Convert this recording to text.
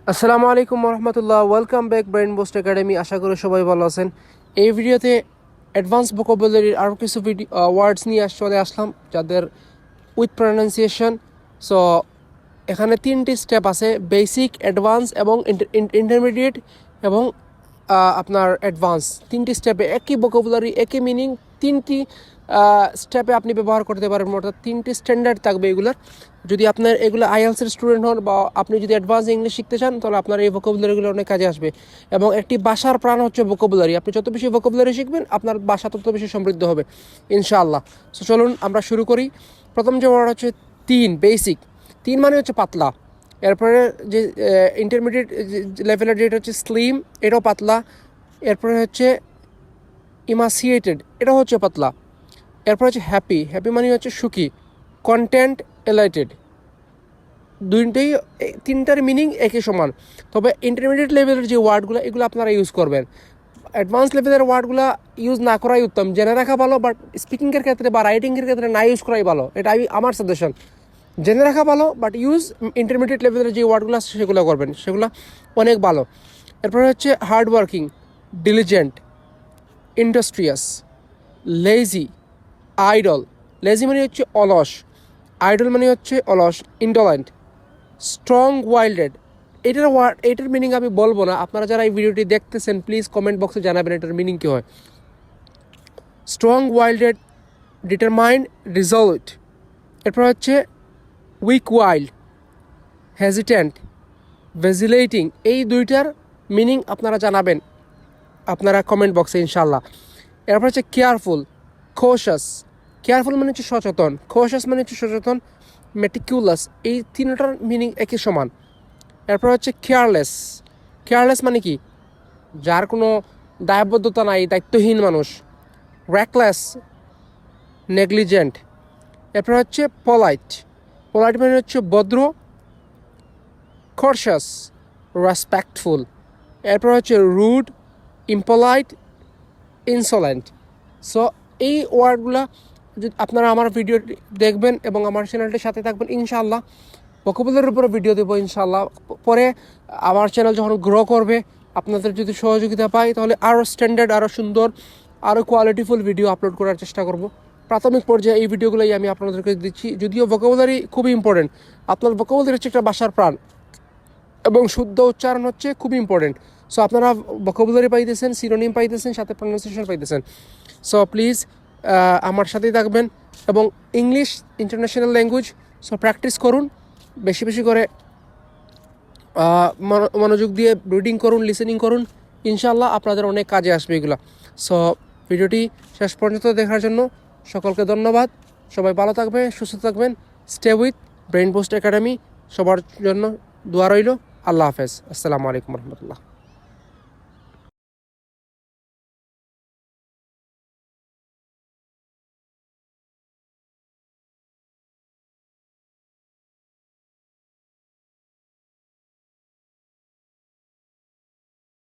আসসালামু আলাইকুম রহমতুল্লাহ, welcome back Brain Boost Academy. আশা করি সবাই ভালো আছেন। এই ভিডিওতে অ্যাডভান্স ভোকাবুলারির আরও কিছু ওয়ার্ডস নিয়ে চলে আসলাম যাদের উইথ প্রনাউন্সিয়েশন। সো এখানে তিনটি স্টেপ আছে: বেসিক, অ্যাডভান্স এবং ইন্টারমিডিয়েট এবং আপনার অ্যাডভান্স। তিনটি স্টেপে একই ভোকাবুলারি, একই মিনিং, তিনটি স্টেপে আপনি ব্যবহার করতে পারেন। অর্থাৎ তিনটি স্ট্যান্ডার্ড থাকবে এগুলার। যদি আপনার এগুলো আইএলসের স্টুডেন্ট হন বা আপনি যদি অ্যাডভান্স ইংলিশ শিখতে চান, তাহলে আপনার এই ভোকাবুলারিগুলো অনেক কাজে আসবে। এবং একটি ভাষার প্রাণ হচ্ছে ভোকাবুলারি। আপনি যত বেশি ভোকাবুলারি শিখবেন, আপনার ভাষা তত বেশি সমৃদ্ধ হবে ইনশাআল্লাহ। সো চলুন আমরা শুরু করি। প্রথম যে ওয়ার্ড হচ্ছে তিন, বেসিক। তিন মানে হচ্ছে পাতলা। এরপরে যে ইন্টারমিডিয়েট লেভেলের যেটা হচ্ছে স্লিম, এটাও পাতলা। এরপরে হচ্ছে ইমাসিয়েটেড, এটাও হচ্ছে পাতলা। এরপর হচ্ছে হ্যাপি। হ্যাপি মানে হচ্ছে সুখী। কন্টেন্ট, এলাইটেড। তিনটার মিনিং একই সমান। তবে ইন্টারমিডিয়েট লেভেলের যে ওয়ার্ডগুলো, এগুলো আপনারা ইউজ করবেন। অ্যাডভান্স লেভেলের ওয়ার্ডগুলো ইউজ না করাই উত্তম। জেনে রাখা ভালো, বাট স্পিকিংয়ের ক্ষেত্রে বা রাইটিংয়ের ক্ষেত্রে না ইউজ করাই ভালো। এটা আমার সাজেশন। জেনে রাখা ভালো, বাট ইন্টারমিডিয়েট লেভেলের যে ওয়ার্ডগুলো আছে সেগুলো করবেন, সেগুলো অনেক ভালো। এরপরে হচ্ছে hard working, diligent, industrious, lazy, idol. Lazy মানে হচ্ছে অলস, আইডল মানে হচ্ছে অলস, ইন্ডোলেন্ট, স্ট্রং ওয়াইল্ডেড। এটার মিনিং আমি বলবো না। আপনারা যারা এই ভিডিওটি দেখতেছেন, প্লিজ কমেন্ট বক্সে জানাবেন এটার মিনিং কী হয়। Strong willed, determined, resolute. এরপর হচ্ছে উইক ওয়াইল্ড, হেজিট্যান্ট, ভেজিলেটিং। এই দুইটার মিনিং আপনারা জানাবেন আপনারা কমেন্ট বক্সে ইনশাল্লাহ। এরপর হচ্ছে কেয়ারফুল, খোশাস। কেয়ারফুল মানে হচ্ছে সচেতন, খোশাস মানে হচ্ছে সচেতন, মেটিকুলাস। এই তিনটার মিনিং একই সমান। এরপর হচ্ছে কেয়ারলেস। কেয়ারলেস মানে কি? যার কোনো দায়বদ্ধতা নাই, দায়িত্বহীন মানুষ। র্যাকলেস, নেগলিজেন্ট। এরপর হচ্ছে পলাইট। পলাইট মানে হচ্ছে ভদ্র। কর্শাস, রেসপেক্টফুল। এরপর হচ্ছে রুড, ইম্পলাইট, ইনসোলেন্ট। সো এই ওয়ার্ডগুলো যদি আপনারা আমার ভিডিও দেখবেন এবং আমার চ্যানেলটির সাথে থাকবেন, ইনশাআল্লাহ ভোকাবুলারির উপরে ভিডিও দেবো ইনশাআল্লাহ। পরে আমার চ্যানেল যখন গ্রো করবে, আপনাদের যদি সহযোগিতা পাই, তাহলে আরও স্ট্যান্ডার্ড, আরও সুন্দর, আরও কোয়ালিটিফুল ভিডিও আপলোড করার চেষ্টা করব। প্রাথমিক পর্যায়ে এই ভিডিওগুলোই আমি আপনাদেরকে দিচ্ছি। যদিও ভোকাবুলারি খুবই ইম্পর্টেন্ট। আপনার ভোকাবুলারি হচ্ছে একটা ভাষার প্রাণ এবং শুদ্ধ উচ্চারণ হচ্ছে খুব ইম্পর্টেন্ট। সো আপনারা ভোকাবুলারি পাইতেছেন, সিনোনিম পাইতেছেন, সাথে প্রনাউন্সিয়েশন পাইতেছেন। সো প্লিজ আমার সাথেই থাকবেন। এবং English international language, so practice করুন বেশি বেশি করে। মনোযোগ দিয়ে রিডিং করুন, লিসেনিং করুন। ইনশাআল্লাহ আপনাদের অনেক কাজে আসবে এগুলো। সো ভিডিওটি শেষ পর্যন্ত দেখার জন্য সকলকে ধন্যবাদ। সবাই ভালো থাকবেন, সুস্থ থাকবেন। Stay with brain Boost academy. সবার জন্য দোয়া রইল। আল্লাহ হাফেজ। আসসালামু আলাইকুম রহমতুল্লাহ।